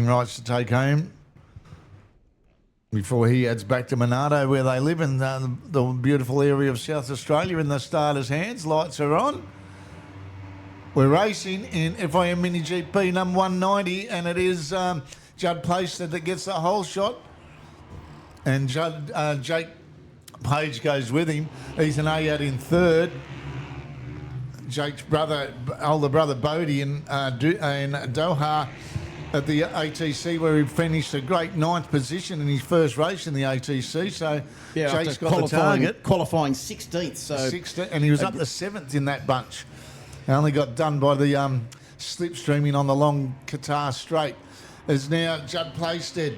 rights to take home before he heads back to Monardo, where they live in the beautiful area of South Australia. In the starter's hands, lights are on. We're racing in FIM MiniGP number 190, and it is Judd Placer that gets the whole shot, and Jake Page goes with him. He's an A-out in third. Jake's older brother Bodie in Doha at the ATC, where he finished a great 9th position in his first race in the ATC. So yeah, Jake's got the target. Qualifying 16th. So 16th, and he was up to 7th in that bunch. He only got done by the slipstreaming on the long Qatar straight. Is now Judd Placer,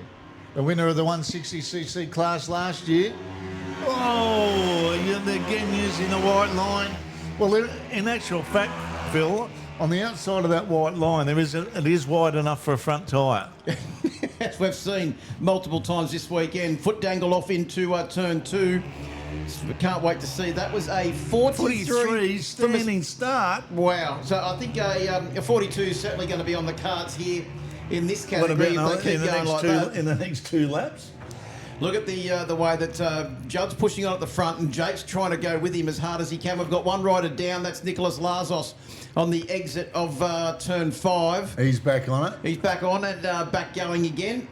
the winner of the 160cc class last year. Oh, they're again using the white line. Well, in actual fact, Phil, on the outside of that white line, it is wide enough for a front tyre. As we've seen multiple times this weekend. Foot dangle off into turn 2. We can't wait to see. That was a 43 standing start. Wow. So I think a 42 is certainly going to be on the cards here in this category if they keep going like that. In the next 2 laps. Look at the way that Judd's pushing on at the front, and Jake's trying to go with him as hard as he can. We've got one rider down. That's Nicholas Lazos on the exit of turn 5. He's back on it. He's back on and back going again.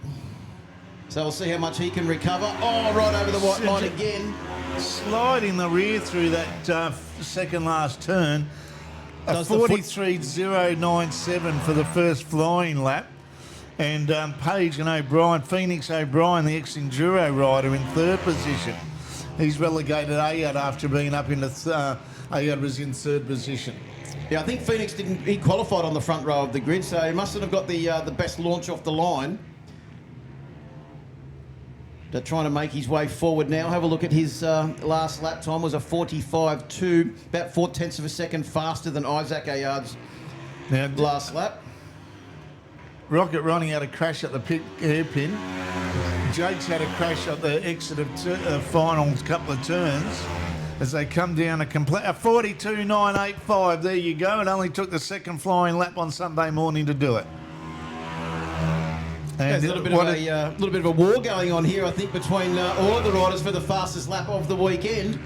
So we'll see how much he can recover. Oh, right over the white line again. Sliding the rear through that second last turn. A 43.097 for the first flying lap. And Page and O'Brien, Phoenix O'Brien, the ex-Enduro rider, in 3rd position. He's relegated A-out after being up in the A-out was in 3rd position. Yeah, I think Phoenix he qualified on the front row of the grid, so he mustn't have got the best launch off the line. They're trying to make his way forward now. Have a look at his last lap time was a 45.2, about 0.4 of a second faster than Isaac Ayard's last lap. Rocket Ronnie had a crash at the hairpin. Jake's had a crash at the exit of final couple of turns as they come down a 42.985. There you go. It only took the second flying lap on Sunday morning to do it. And there's a little bit of a war going on here, I think, between all of the riders for the fastest lap of the weekend.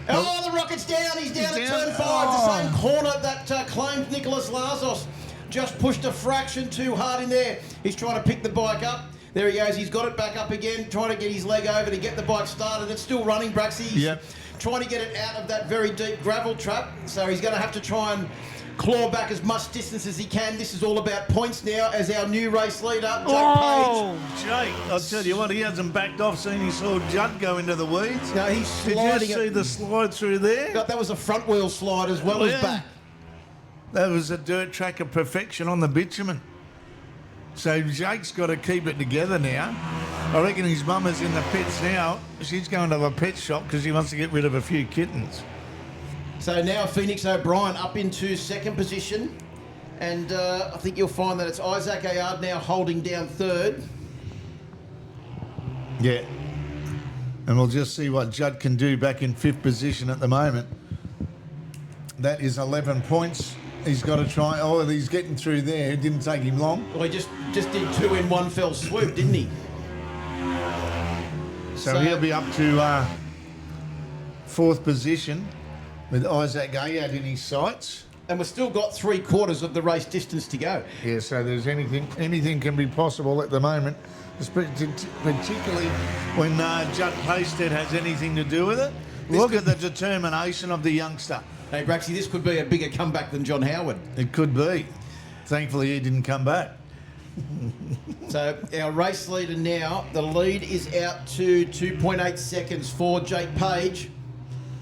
Oh, the Rocket's down. He's down at turn 5. The same corner that claimed Nicholas Lazos. Just pushed a fraction too hard in there. He's trying to pick the bike up. There he goes. He's got it back up again, trying to get his leg over to get the bike started. It's still running, Braxy. He's trying to get it out of that very deep gravel trap. So he's going to have to try and claw back as much distance as he can. This is all about points now as our new race leader, Jake Page. Jake, I'll tell you what, he hasn't backed off soon. He saw Judd go into the weeds. No, he's sliding. Did you see the slide through there? That was a front wheel slide as well as back. That was a dirt track of perfection on the bitumen. So Jake's got to keep it together now. I reckon his mum is in the pits now. She's going to a pet shop because she wants to get rid of a few kittens. So now Phoenix O'Brien up into 2nd position. And I think you'll find that it's Isaac Ayard now holding down 3rd. Yeah. And we'll just see what Judd can do back in 5th position at the moment. That is 11 points. He's got to try. Oh, he's getting through there. It didn't take him long. Well, he just did 2 in one fell swoop, didn't he? So he'll be up to 4th position with Isaac Ayard in his sights. And we've still got 3/4 of the race distance to go. Yeah, so there's anything can be possible at the moment, particularly when Judd Placer has anything to do with it. Look at the determination of the youngster. Hey, Braxy, this could be a bigger comeback than John Howard. It could be. Thankfully, he didn't come back. So our race leader now, the lead is out to 2.8 seconds for Jake Page.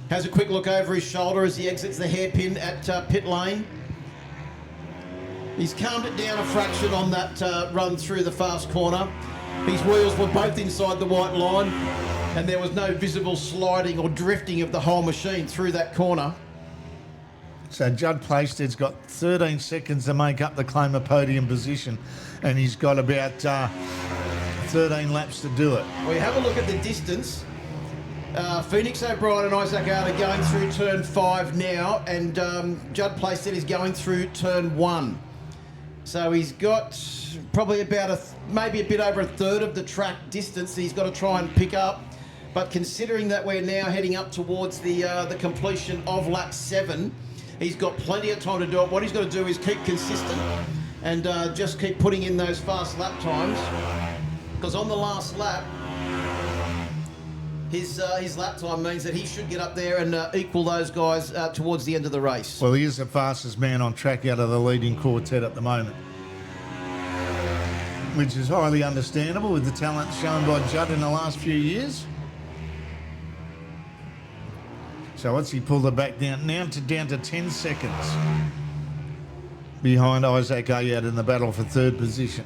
Has a quick look over his shoulder as he exits the hairpin at pit lane. He's calmed it down a fraction on that run through the fast corner. His wheels were both inside the white line, and there was no visible sliding or drifting of the whole machine through that corner. So Judd Placer's got 13 seconds to make up the claim of podium position, and he's got about 13 laps to do it. We have a look at the distance. Phoenix O'Brien and Isaac Ayard are going through turn 5 now, and Judd Placer is going through turn 1. So he's got probably about maybe a bit over a third of the track distance that he's got to try and pick up. But considering that we're now heading up towards the completion of lap 7, he's got plenty of time to do it. What he's got to do is keep consistent and just keep putting in those fast lap times. Because on the last lap, his lap time means that he should get up there and equal those guys towards the end of the race. Well, he is the fastest man on track out of the leading quartet at the moment, which is highly understandable with the talent shown by Judd in the last few years. So what's he pulled it back down down to 10 seconds behind Isaac Ayad in the battle for third position.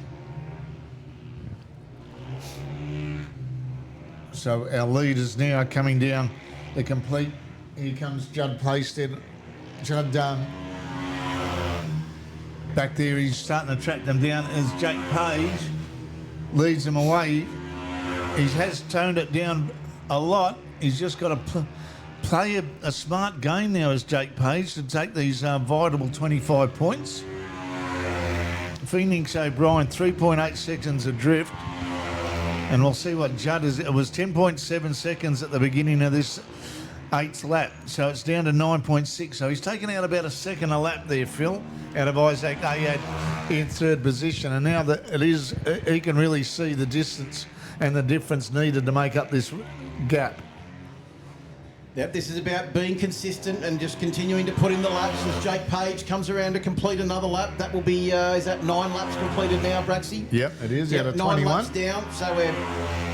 So our leaders now are coming down the complete. Here comes Judd Playstead. Judd back there, he's starting to track them down as Jake Page leads them away. He has toned it down a lot. He's just got to play a smart game now as Jake Page to take these vital 25 points. Phoenix O'Brien, 3.8 seconds adrift. And we'll see what Judd is. It was 10.7 seconds at the beginning of this 8th lap. So it's down to 9.6. So he's taken out about a second a lap there, Phil, out of Isaac Ayad in third position. And now that he can really see the distance and the difference needed to make up this gap. Yep, this is about being consistent and just continuing to put in the laps as Jake Page comes around to complete another lap. That will be, is that 9 laps completed now, Braxy? Yep, it is, out of 9 21. laps down, so we're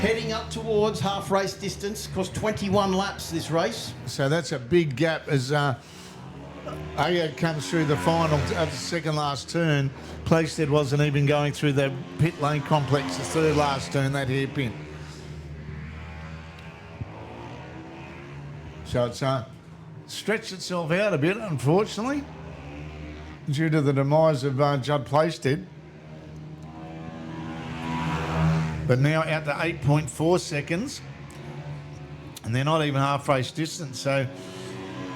heading up towards half race distance. Of course, 21 laps this race. So that's a big gap as Ayad comes through the final at the second last turn. Playstead wasn't even going through the pit lane complex, the third last turn, that hairpin. So it's stretched itself out a bit, unfortunately, due to the demise of Judd Playstead. But now out to 8.4 seconds, and they're not even half race distance. So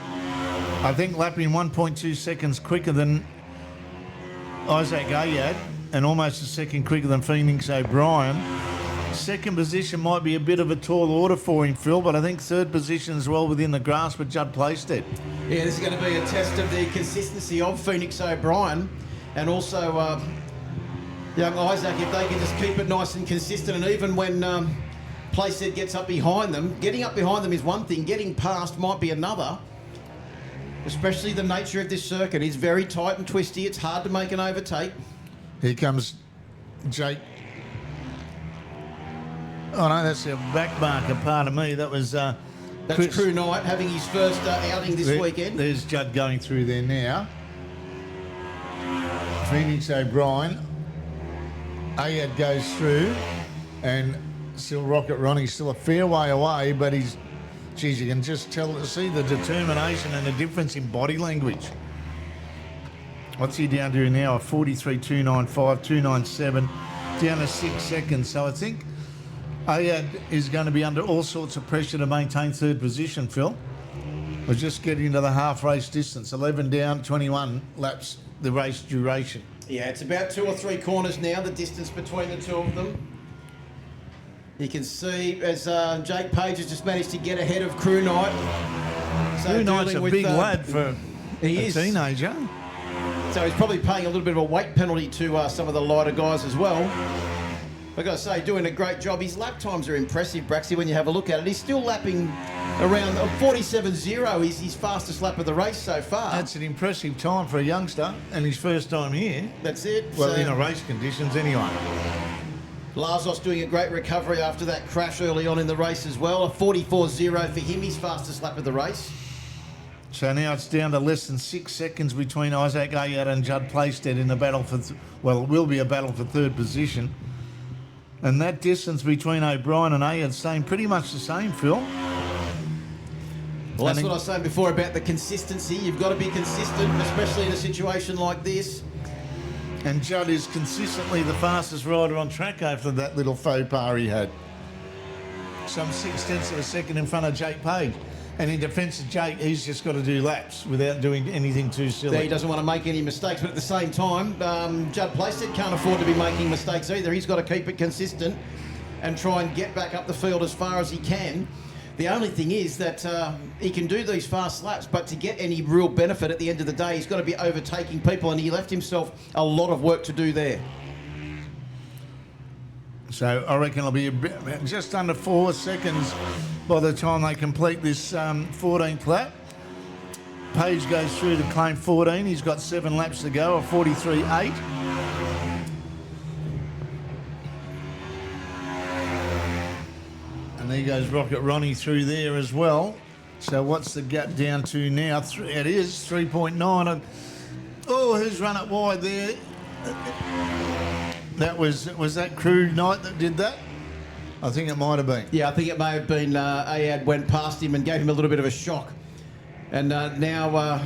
I think lapping 1.2 seconds quicker than Isaac Ayad and almost a second quicker than Phoenix O'Brien. Second position might be a bit of a tall order for him, Phil, but I think third position is well within the grasp of Judd Playstead. Yeah, this is going to be a test of the consistency of Phoenix O'Brien and also young Isaac, if they can just keep it nice and consistent. And even when Playstead gets up behind them, getting up behind them is one thing, getting past might be another, especially the nature of this circuit. It's very tight and twisty. It's hard to make an overtake. Here comes Jake. Oh no, that's a back marker, pardon me. That was That's Chris. Crew Knight having his first outing this weekend. There's Judd going through there now. Phoenix O'Brien. Ayad goes through, and still Rocket Ronnie's still a fair way away, but he's, geez, you can just see the determination and the difference in body language. What's he down to now? A 43.295, 297, down to 6 seconds. So I think Ayad is going to be under all sorts of pressure to maintain third position, Phil. We're just getting to the half race distance, 11 down, 21 laps, the race duration. Yeah, it's about 2 or 3 corners now, the distance between the two of them. You can see as Jake Page has just managed to get ahead of Crew Knight. So Crew Knight's a big lad for a teenager. So he's probably paying a little bit of a weight penalty to some of the lighter guys as well. I've got to say, doing a great job. His lap times are impressive, Braxy, when you have a look at it. He's still lapping around 47.0. He's his fastest lap of the race so far. That's an impressive time for a youngster and his first time here. That's it. Well, So, in a race conditions anyway. Lazos doing a great recovery after that crash early on in the race as well. A 44.0 for him, his fastest lap of the race. So now it's down to less than 6 seconds between Isaac Ayad and Judd Playstead in the battle for, well, it will be a battle for third position. And that distance between O'Brien and Ayad staying pretty much the same, Phil. Well, that's what I was saying before about the consistency. You've got to be consistent, especially in a situation like this. And Judd is consistently the fastest rider on track after that little faux pas he had. Some 0.6 of a second in front of Jake Page. And in defence of Jake, he's just got to do laps without doing anything too silly. He doesn't want to make any mistakes, but at the same time, Judd Playstead can't afford to be making mistakes either. He's got to keep it consistent and try and get back up the field as far as he can. The only thing is that he can do these fast laps, but to get any real benefit at the end of the day, he's got to be overtaking people, and he left himself a lot of work to do there. So I reckon it'll be just under 4 seconds by the time they complete this 14th lap. Page goes through to claim 14. He's got 7 laps to go, a 43.8. And there goes Rocket Ronnie through there as well. So what's the gap down to now? It is 3.9. Oh, who's run it wide there? Was that Crew Knight that did that? I think it might have been. Yeah, I think it may have been Ayad went past him and gave him a little bit of a shock. And now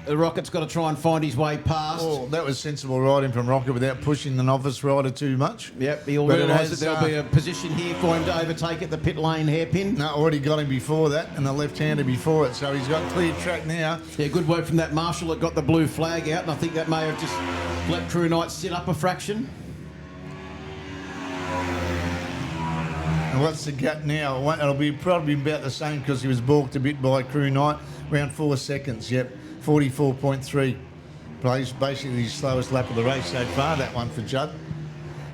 the Rocket's got to try and find his way past. Oh, that was sensible riding from Rocket without pushing the novice rider too much. Yep, he'll realise that there'll be a position here for him to overtake at the pit lane hairpin. No, already got him before that, and the left-hander before it, so he's got clear track now. Yeah, good work from that marshal that got the blue flag out, and I think that may have just let Crew Knight sit up a fraction. And what's the gap now? It'll be probably about the same because he was balked a bit by Crew Knight. Around 4 seconds, yep. 44.3. Plays basically the slowest lap of the race so far, that one for Judd.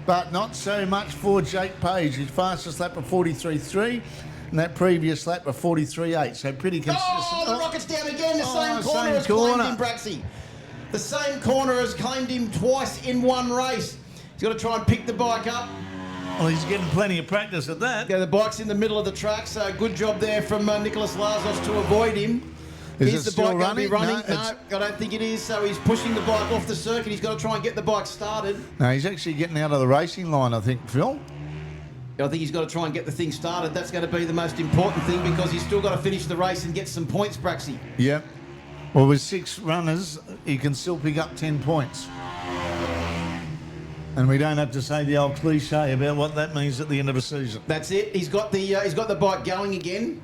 But not so much for Jake Page. His fastest lap of 43.3 and that previous lap of 43.8. So pretty consistent. Oh, the Rocket's down again. The same corner as claimed him, Braxy. The same corner has claimed him twice in one race. He's got to try and pick the bike up. Well, he's getting plenty of practice at that. Yeah, the bike's in the middle of the track, so good job there from Nicholas Lazos to avoid him. Is the bike going to be running? No, I don't think it is. So he's pushing the bike off the circuit. He's got to try and get the bike started. No, he's actually getting out of the racing line, I think, Phil. I think he's got to try and get the thing started. That's going to be the most important thing because he's still got to finish the race and get some points, Braxy. Yep. Well, with 6 runners, he can still pick up 10 points. And we don't have to say the old cliche about what that means at the end of a season. That's it. He's got the bike going again.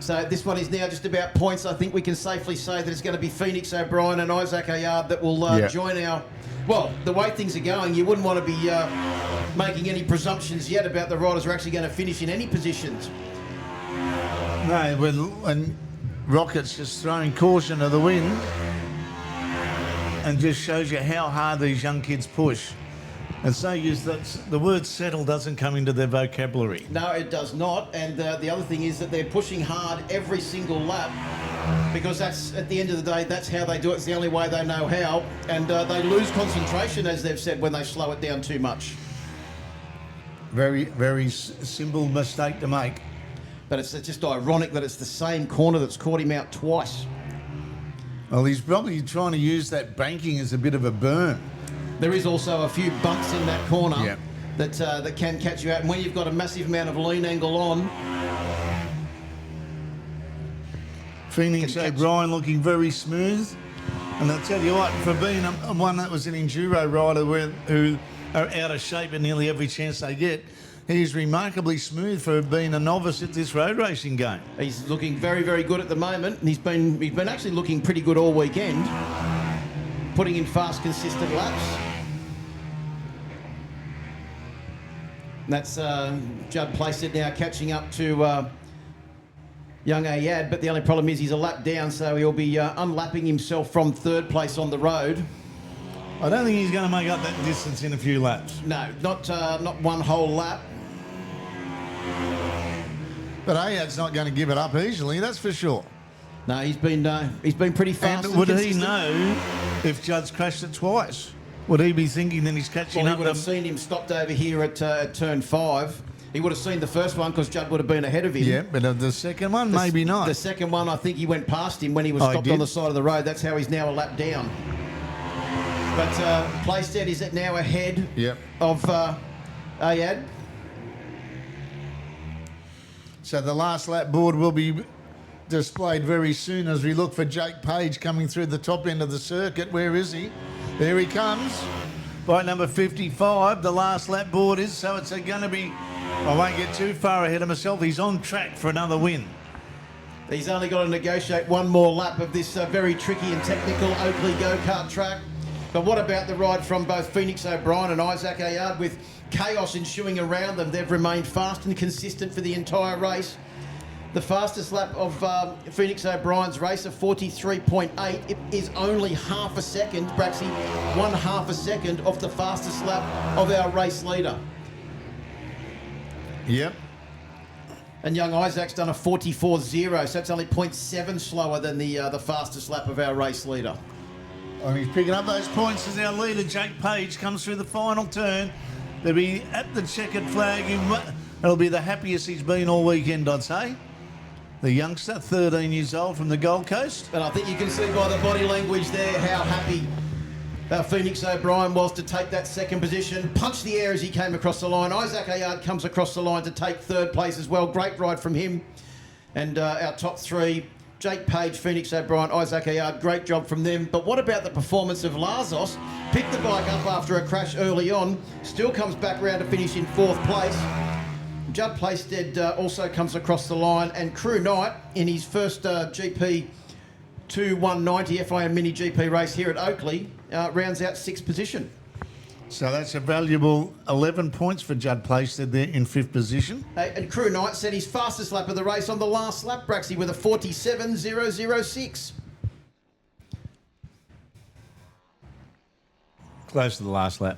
So this one is now just about points. I think we can safely say that it's going to be Phoenix O'Brien and Isaac Ayard that will join our... Well, the way things are going, you wouldn't want to be making any presumptions yet about the riders who are actually going to finish in any positions. No, and Rocket's just throwing caution to the wind and just shows you how hard these young kids push. And so the word settle doesn't come into their vocabulary. No, it does not. And the other thing is that they're pushing hard every single lap because that's, at the end of the day, that's how they do it. It's the only way they know how. And they lose concentration, as they've said, when they slow it down too much. Very, very simple mistake to make. But it's just ironic that it's the same corner that's caught him out twice. Well, he's probably trying to use that banking as a bit of a berm. There is also a few bumps in that corner that can catch you out. And when you've got a massive amount of lean angle on... Phoenix O'Brien looking very smooth. And I'll tell you what, for being one that was an enduro rider who are out of shape at nearly every chance they get, he's remarkably smooth for being a novice at this road racing game. He's looking very, very good at the moment. And he's been actually looking pretty good all weekend, putting in fast, consistent laps. And that's Judd Playstead now catching up to young Ayad, but the only problem is he's a lap down, so he'll be unlapping himself from 3rd place on the road. I don't think he's going to make up that distance in a few laps. No, not one whole lap. But Ayad's not going to give it up easily, that's for sure. No, he's been pretty fast. And would he know if Judd's crashed it twice? Would he be thinking that he's catching up? He would have seen him stopped over here at turn 5. He would have seen the first one because Judd would have been ahead of him. Yeah, but the second one, maybe not. The second one, I think he went past him when he was stopped on the side of the road. That's how he's now a lap down. But Playstead is now ahead of Ayad. So the last lap board will be displayed very soon as we look for Jake Page coming through the top end of the circuit. Where is he? There he comes. Bike number 55, the last lap board is, so it's going to be... I won't get too far ahead of myself. He's on track for another win. He's only got to negotiate one more lap of this very tricky and technical Oakleigh go-kart track. But what about the ride from both Phoenix O'Brien and Isaac Ayard? With chaos ensuing around them, they've remained fast and consistent for the entire race. The fastest lap of Phoenix O'Brien's race of 43.8, it is only half a second, Braxy, 1/2 a second off the fastest lap of our race leader. Yep. And young Isaac's done a 44.0, so it's only 0.7 slower than the fastest lap of our race leader. And he's picking up those points as our leader, Jake Page, comes through the final turn. They'll be at the checkered flag. It'll be the happiest he's been all weekend, I'd say. The youngster, 13 years old from the Gold Coast. And I think you can see by the body language there how happy Phoenix O'Brien was to take that second position. Punched the air as he came across the line. Isaac Ayard comes across the line to take third place as well. Great ride from him. And our top three, Jake Page, Phoenix O'Brien, Isaac Ayard, great job from them. But what about the performance of Lazos? Picked the bike up after a crash early on. Still comes back round to finish in 4th place. Judd Playstead also comes across the line. And Crew Knight in his first GP 190 FIM MiniGP race here at Oakleigh rounds out 6th position. So that's a valuable 11 points for Judd Playstead there in 5th position. And Crew Knight set his fastest lap of the race on the last lap, Braxy, with a 47.006. Close to the last lap.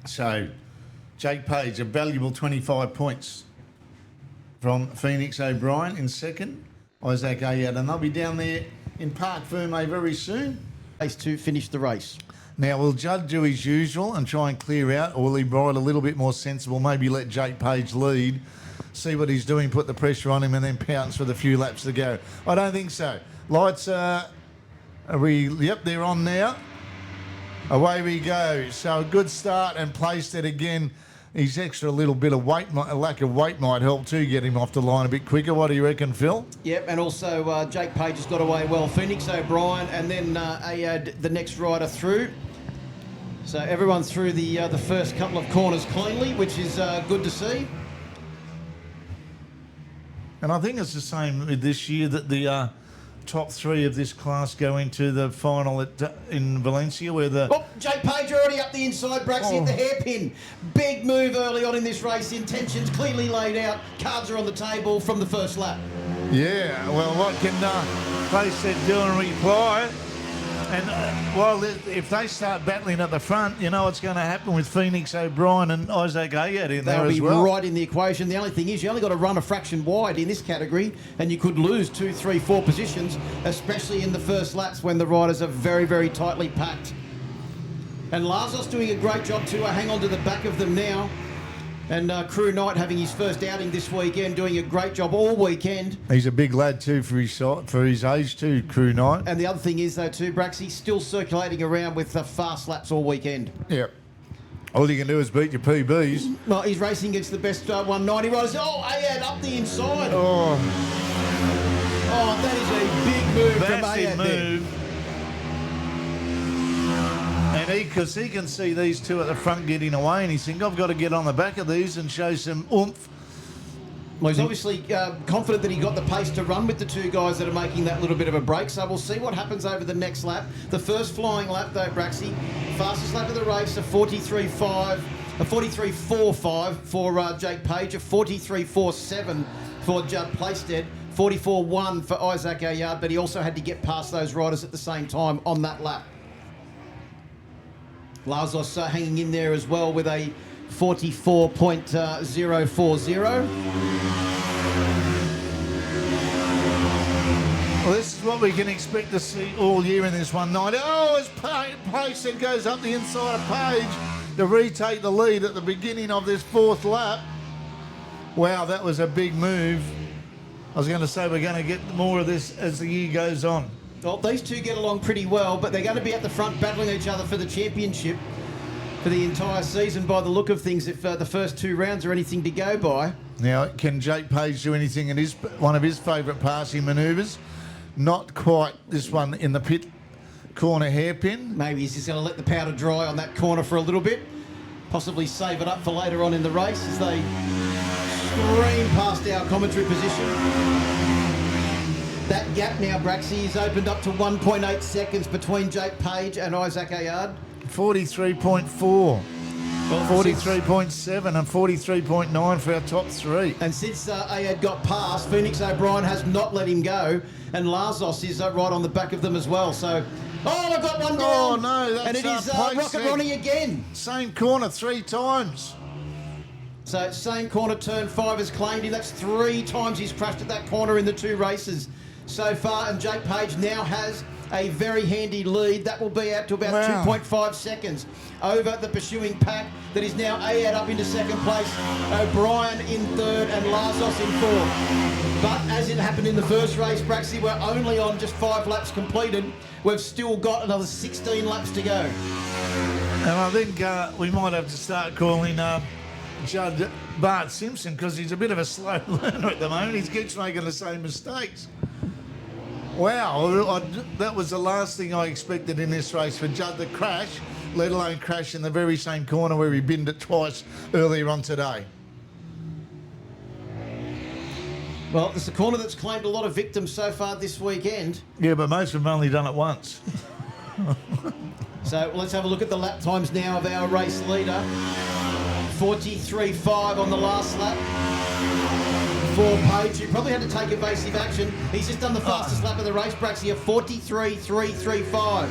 So, Jake Page, a valuable 25 points from Phoenix O'Brien in 2nd. Isaac Ayard, and they'll be down there in Park Ferme very soon. Race to finish the race. Now, will Judd do his usual and try and clear out, or will he ride a little bit more sensible, maybe let Jake Page lead, see what he's doing, put the pressure on him, and then pounce with a few laps to go? I don't think so. Lights are yep, they're on now. Away we go. So a good start, and Playstead again. His extra little bit of weight, a lack of weight might help too, get him off the line a bit quicker. What do you reckon, Phil? Yep, and also Jake Page has got away well. Phoenix O'Brien, and then Ayad, the next rider through. So everyone through the first couple of corners cleanly, which is good to see. And I think it's the same with this year, that the top 3 of this class go into the final in Valencia, where the... Oh, Jake Page already up the inside, Braxy, at the hairpin. Big move early on in this race. Intentions clearly laid out. Cards are on the table from the first lap. Yeah, well, what can Playstead do in reply? And, well, if they start battling at the front, you know what's going to happen with Phoenix O'Brien and Isaac Ayard in there as well. They'll be right in the equation. The only thing is you only got to run a fraction wide in this category, and you could lose 2, 3, 4 positions, especially in the first laps when the riders are very, very tightly packed. And Lazos doing a great job too. I hang on to the back of them now. And Crew Knight having his first outing this weekend, doing a great job all weekend. He's a big lad too for his age too, Crew Knight. And the other thing is though too, Braxy, still circulating around with fast laps all weekend. Yep. All you can do is beat your PBs. Well, he's racing against the best 190 riders. Oh, Ayad up the inside. Oh, that is a big move from Ayad there. And because he can see these two at the front getting away, and he's thinking, I've got to get on the back of these and show some oomph. Well, he's obviously confident that he got the pace to run with the 2 guys that are making that little bit of a break. So we'll see what happens over the next lap. The first flying lap, though, Braxy, fastest lap of the race, a 43.45 for Jake Page, a 43.47 for Judd Playstead, 44.1 for Isaac Ayard, but he also had to get past those riders at the same time on that lap. Lazos hanging in there as well with a 44.040. Well, this is what we can expect to see all year in this 190. Oh, as Playstead goes up the inside of Page to retake the lead at the beginning of this 4th lap. Wow, that was a big move. I was going to say we're going to get more of this as the year goes on. Well, these two get along pretty well, but they're going to be at the front battling each other for the championship for the entire season by the look of things, if the first 2 rounds are anything to go by. Now, can Jake Page do anything in one of his favourite passing manoeuvres? Not quite this one in the pit corner hairpin. Maybe he's just going to let the powder dry on that corner for a little bit. Possibly save it up for later on in the race as they scream past our commentary position. That gap now, Braxy, is opened up to 1.8 seconds between Jake Page and Isaac Ayard. 43.4. 43.7 and 43.9 for our top three. And since Ayad got past, Phoenix O'Brien has not let him go, and Lazos is right on the back of them as well. So, I've got one down. Oh no, that's and it is Place Rocket Said. Ronnie again. Same corner 3 times. So same corner, turn 5 has claimed him. That's 3 times he's crashed at that corner in the 2 races so far. And Jake Page now has a very handy lead. That will be out to about 2.5 seconds over the pursuing pack that is now Ayad up into second place, O'Brien in third and Lazos in fourth. But as it happened in the first race, Braxy, we're only on just 5 laps completed. We've still got another 16 laps to go. And I think we might have to start calling Judd Bart Simpson because he's a bit of a slow learner at the moment. He keeps making the same mistakes. Wow, that was the last thing I expected in this race for Judd to crash, let alone crash in the very same corner where he binned it twice earlier on today. Well, it's a corner that's claimed a lot of victims so far this weekend. Yeah, but most of them only done it once. So let's have a look at the lap times now of our race leader. 43.5 on the last lap. For Page, who probably had to take evasive action. He's just done the fastest lap of the race, Braxy, of 43.335.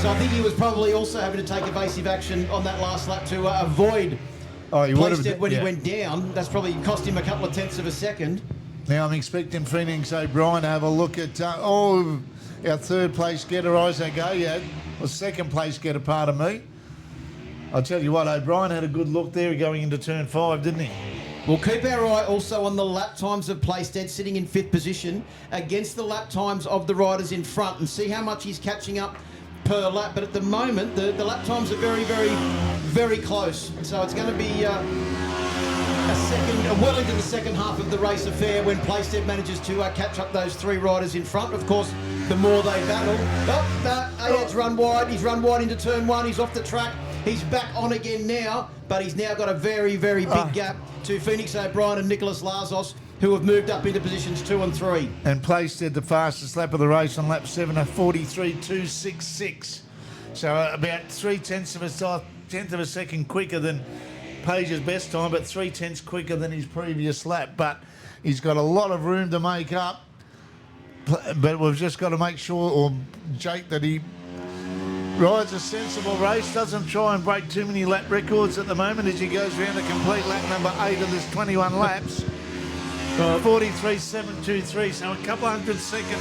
So I think he was probably also having to take evasive action on that last lap to avoid Plaisted when he went down. That's probably cost him a couple of tenths of a second. Now I'm expecting Phoenix O'Brien to have a look at our third place getter, Isaac Ayad, or second place getter, pardon me. I'll tell you what, O'Brien had a good look there going into turn 5, didn't he? We'll keep our eye also on the lap times of Plaisted sitting in 5th position against the lap times of the riders in front and see how much he's catching up per lap. But at the moment, the lap times are very, very, very close. So it's going to be well into the second half of the race affair when Plaisted manages to catch up those 3 riders in front. Of course, the more they battle. Ayad's run wide. He's run wide into turn 1. He's off the track. He's back on again now, but he's now got a very, very big gap to Phoenix O'Brien and Nicholas Lazos, who have moved up into positions 2 and 3. And Plaisted the fastest lap of the race on lap 7 at 43.266. So about 0.3 of a second quicker than Page's best time, but 0.3 quicker than his previous lap. But he's got a lot of room to make up. But we've just got to make sure, or Jake, that he rides a sensible race, doesn't try and break too many lap records at the moment as he goes around to complete lap number 8 of this 21 laps. 43.723, so a couple 100-second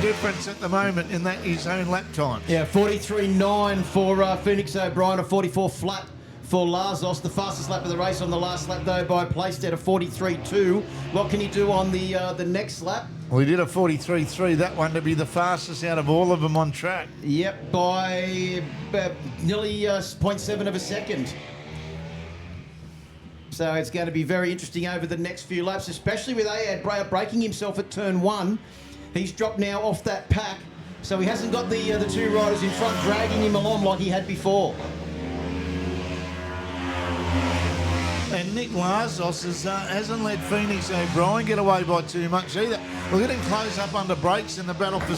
difference at the moment in that his own lap times. Yeah, 43.9 for Phoenix O'Brien, a 44 flat for Lazos. The fastest lap of the race on the last lap, though, by Plaisted, a 43.2. What can he do on the next lap? Well, he did a 43.3, that one to be the fastest out of all of them on track. Yep, by nearly 0.7 of a second. So it's going to be very interesting over the next few laps, especially with Ayad breaking himself at turn 1. He's dropped now off that pack, so he hasn't got the 2 riders in front dragging him along like he had before. And Nick Lazos hasn't let Phoenix O'Brien get away by too much either. Look at him close up under brakes in the battle for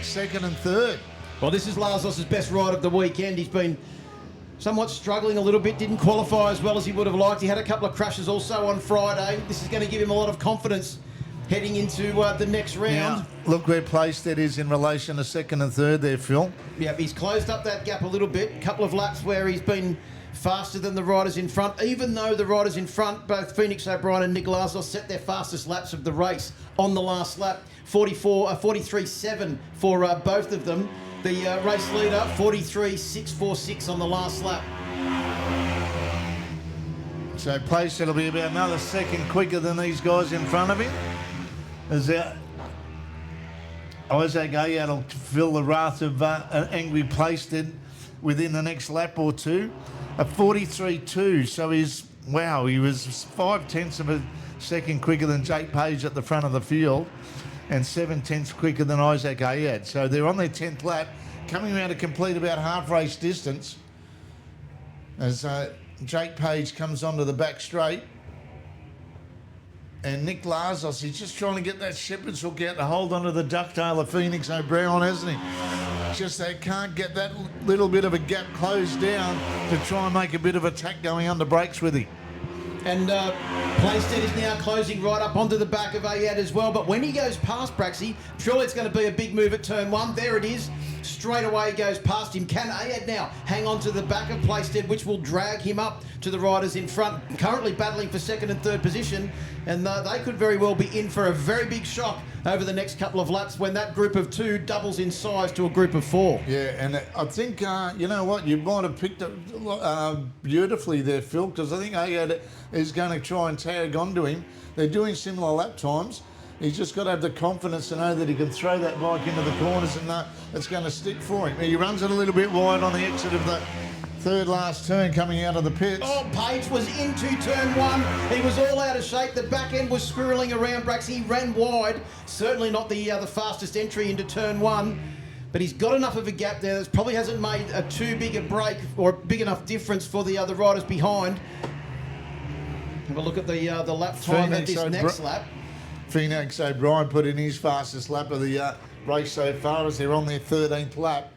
second and third. Well, this is Lazos' best ride of the weekend. He's been somewhat struggling a little bit, didn't qualify as well as he would have liked. He had a couple of crashes also on Friday. This is going to give him a lot of confidence heading into the next round. Now, look where Plaisted is in relation to second and third there, Phil. Yeah, he's closed up that gap a little bit. A couple of laps where he's been faster than the riders in front, even though the riders in front, both Phoenix O'Brien and Nick Lazos, set their fastest laps of the race on the last lap. 43.7 for both of them. The race leader, 43.646 on the last lap. So Plaisted will be about another second quicker than these guys in front of him. As Isaac Ayad will feel the wrath of an angry Plaisted within the next lap or two. A 43.2, so he was 0.5 of a second quicker than Jake Page at the front of the field and 0.7 quicker than Isaac Ayad. So they're on their 10th lap, coming around to complete about half race distance as Jake Page comes onto the back straight. And Nick Lazos, he's just trying to get that shepherd's hook out to hold onto the ducktail of Phoenix O'Brien, hasn't he? Just they can't get that little bit of a gap closed down to try and make a bit of attack going under brakes with him. And Playstead is now closing right up onto the back of Ayad as well. But when he goes past Braxy, surely it's going to be a big move at turn one. There it is. Straight away he goes past him. Can Ayad now hang on to the back of Playstead, which will drag him up to the riders in front, currently battling for second and third position. And they could very well be in for a very big shock over the next couple of laps when that group of two doubles in size to a group of four. Yeah, and I think, you know what, you might have picked it beautifully there, Phil, because I think Ayad is going to try and tag onto him. They're doing similar lap times. He's just got to have the confidence to know that he can throw that bike into the corners and it's going to stick for him. He runs it a little bit wide on the exit of the third last turn coming out of the pits. Oh, Page was into turn one. He was all out of shape. The back end was squirreling around Brax. He ran wide. Certainly not the fastest entry into turn one. But he's got enough of a gap there that probably hasn't made a too big a break or a big enough difference for the other riders behind. Have a look at the lap time at this next lap. Phoenix O'Brien put in his fastest lap of the race so far as they're on their 13th lap.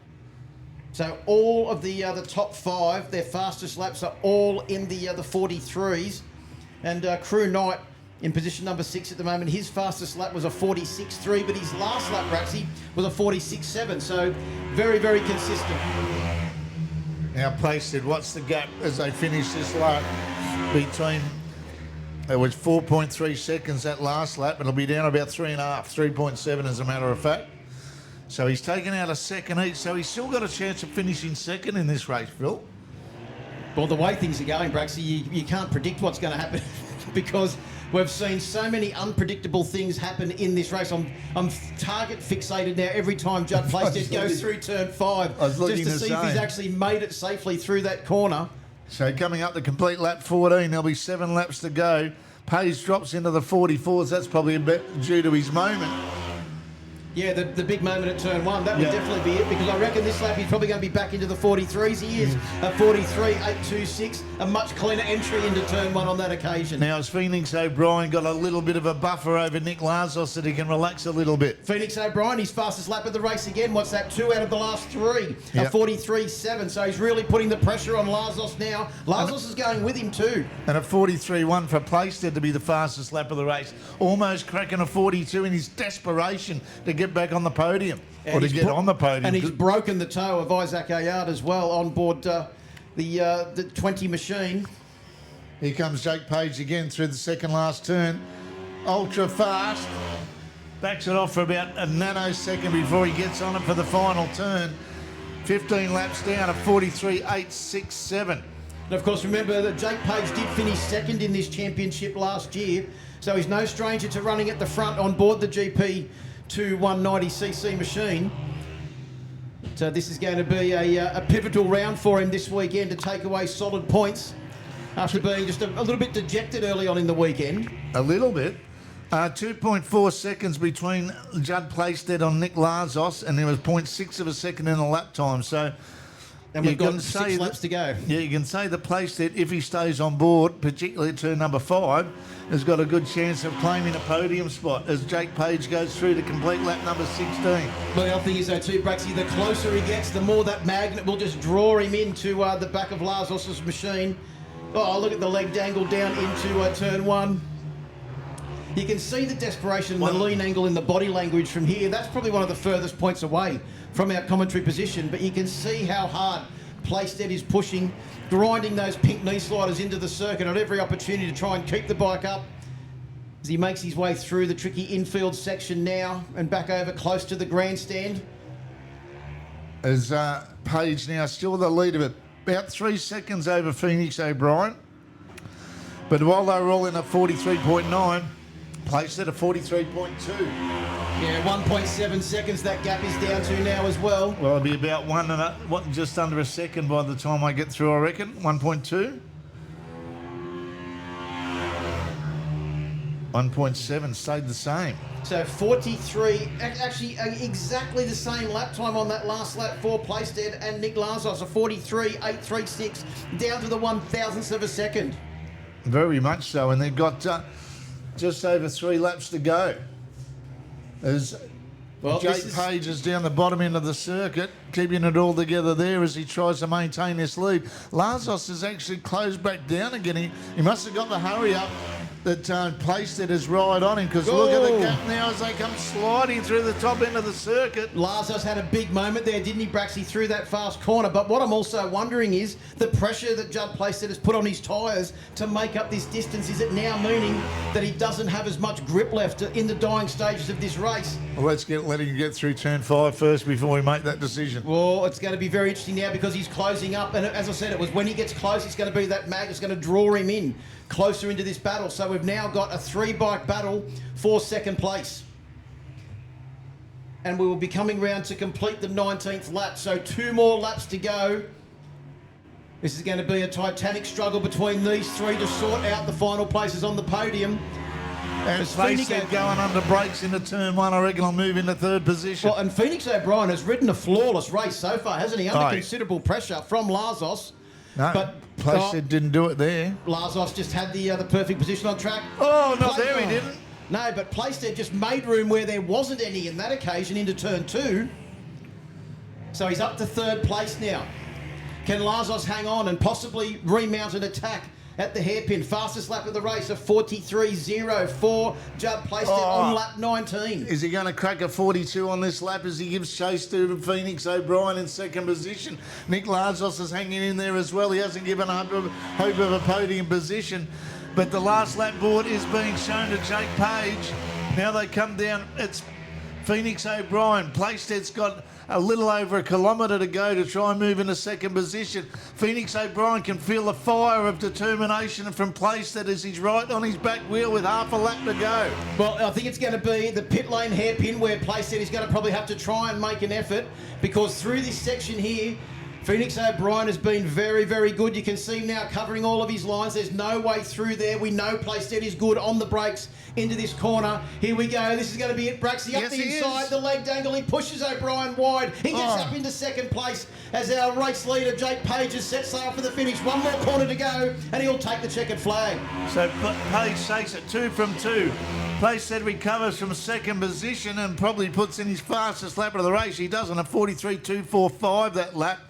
So all of the top five, their fastest laps are all in the 43s. And Crew Knight in position number 6 at the moment. His fastest lap was a 46.3, but his last lap, Braxy, was a 46.7. So very, very consistent. Now, Playstead, what's the gap as they finish this lap between... It was 4.3 seconds that last lap. It'll be down about 3.5, 3.7 as a matter of fact. So he's taken out a second each, so he's still got a chance of finishing second in this race, Phil. Well, the way things are going, Braxy, you can't predict what's going to happen because we've seen so many unpredictable things happen in this race. I'm target fixated now every time Judd Playstead goes through turn 5 just to see if he's actually made it safely through that corner. So coming up to complete lap 14, there'll be 7 laps to go. Page drops into the 44s. That's probably a bit due to his moment. Yeah, the big moment at turn 1, that would definitely be it, because I reckon this lap he's probably going to be back into the 43s. He is a 43.826, a much cleaner entry into turn 1 on that occasion. Now, has Phoenix O'Brien got a little bit of a buffer over Nick Lazos that he can relax a little bit? Phoenix O'Brien, his fastest lap of the race again. What's that? 2 out of the last 3, a 43.7. So he's really putting the pressure on Lazos now. Lazos is going with him too. And a 43.1 for Playstead to be the fastest lap of the race. Almost cracking a 42 in his desperation to get back on the podium, or to get on the podium. And he's broken the toe of Isaac Ayard as well on board the 20 machine. Here comes Jake Page again through the second last turn. Ultra fast. Backs it off for about a nanosecond before he gets on it for the final turn. 15 laps down at 43.867. And of course, remember that Jake Page did finish second in this championship last year, so he's no stranger to running at the front on board the GP 190cc machine. So this is going to be a pivotal round for him this weekend to take away solid points after being just a little bit dejected early on in the weekend. A little bit. 2.4 seconds between Judd Playstead on Nick Lazos, and there was 0.6 of a second in the lap time. So, and we've got 6 laps to go. Yeah, you can say that Playstead, if he stays on board, particularly at turn number 5, has got a good chance of claiming a podium spot as Jake Page goes through to complete lap number 16. Well, the other thing is, though, too, Braxy, the closer he gets, the more that magnet will just draw him into the back of Lazos' machine. Oh, look at the leg dangle down into turn 1. You can see the desperation and the lean angle in the body language from here. That's probably one of the furthest points away from our commentary position, but you can see how hard Playstead is pushing, grinding those pink knee sliders into the circuit at every opportunity to try and keep the bike up as he makes his way through the tricky infield section now and back over close to the grandstand. As Page now still the lead of it, about 3 seconds over Phoenix O'Brien. But while they were all in a 43.9, Playstead a 43.2. Yeah, 1.7 seconds that gap is down to now as well. Well, it'll be about just under a second by the time I get through, I reckon. 1.2. 1.7 stayed the same. So 43, actually exactly the same lap time on that last lap for Playstead and Nick Lazos, a 43.836, down to the 1,000th of a second. Very much so, and they've got just over 3 laps to go. As Jake Page is down the bottom end of the circuit, keeping it all together there as he tries to maintain this lead. Lazos has actually closed back down again. He must have got the hurry up that Playstead is right on him, because look at the gap now as they come sliding through the top end of the circuit. Lazos had a big moment there, didn't he, Braxy, through that fast corner? But what I'm also wondering is the pressure that Judd Playstead has put on his tyres to make up this distance. Is it now meaning that he doesn't have as much grip left in the dying stages of this race? Well, let's let him get through turn 5 first before we make that decision. Well, it's going to be very interesting now because he's closing up. And as I said, it was when he gets close, it's going to be that mag that's going to draw him in closer into this battle. So we've now got a 3-bike battle for second place. And we will be coming round to complete the 19th lap. So 2 more laps to go. This is going to be a titanic struggle between these 3 to sort out the final places on the podium. And Playstead going under brakes into turn 1, I reckon I'll move into 3rd position. Well, and Phoenix O'Brien has ridden a flawless race so far, hasn't he? Under considerable pressure from Lazos. No, but Playstead didn't do it there. Lazos just had the perfect position on track. Oh, not there, he didn't. No, but Playstead just made room where there wasn't any in that occasion into turn 2. So he's up to 3rd place now. Can Lazos hang on and possibly remount an attack at the hairpin? Fastest lap of the race, a 43.04. Judd Playstead on lap 19. Is he going to crack a 42 on this lap as he gives chase to Phoenix O'Brien in 2nd position? Nick Lazos is hanging in there as well. He hasn't given hope of a podium position. But the last lap board is being shown to Jake Page. Now they come down. It's Phoenix O'Brien. Playstead's got a little over a kilometre to go to try and move into 2nd position. Phoenix O'Brien can feel the fire of determination from Playstead as he's right on his back wheel with half a lap to go. Well, I think it's going to be the pit lane hairpin where Playstead is going to probably have to try and make an effort, because through this section here, Phoenix O'Brien has been very, very good. You can see him now covering all of his lines. There's no way through there. We know Playstead is good on the brakes into this corner. Here we go. This is going to be it. Braxy up the inside. The leg dangle. He pushes O'Brien wide. He gets up into 2nd place as our race leader, Jake Page, has set sail for the finish. 1 more corner to go, and he'll take the checkered flag. So Page takes it 2 from 2. Playstead recovers from 2nd position and probably puts in his fastest lap of the race. He does on a 43.245 that lap.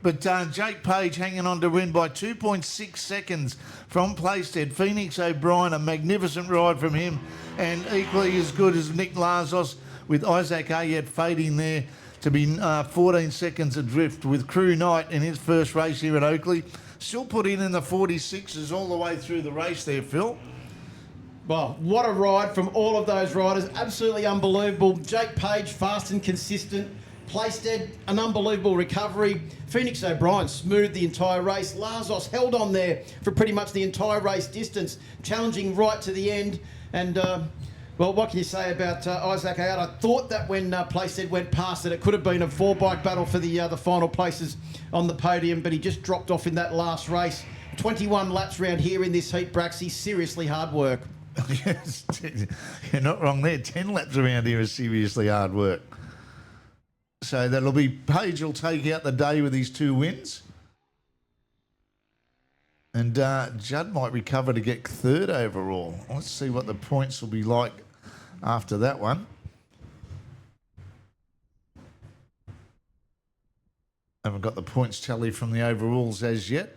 But Jake Page hanging on to win by 2.6 seconds from Playstead. Phoenix O'Brien, a magnificent ride from him, and equally as good as Nick Lazos, with Isaac Ayed fading there to be 14 seconds adrift, with Crew Knight in his first race here at Oakleigh. Still put in the 46s all the way through the race there, Phil. Well, what a ride from all of those riders. Absolutely unbelievable. Jake Page, fast and consistent. Playstead, an unbelievable recovery. Phoenix O'Brien smoothed the entire race. Lazos held on there for pretty much the entire race distance, challenging right to the end. And, well, what can you say about Isaac Ayad? I thought that when Playstead went past it could have been a 4-bike battle for the final places on the podium, but he just dropped off in that last race. 21 laps round here in this heat, Braxy. Seriously hard work. Yes, you're not wrong there. 10 laps around here is seriously hard work. So that'll be Page will take out the day with his 2 wins. And Judd might recover to get 3rd overall. Let's see what the points will be like after that one. Haven't got the points tally from the overalls as yet.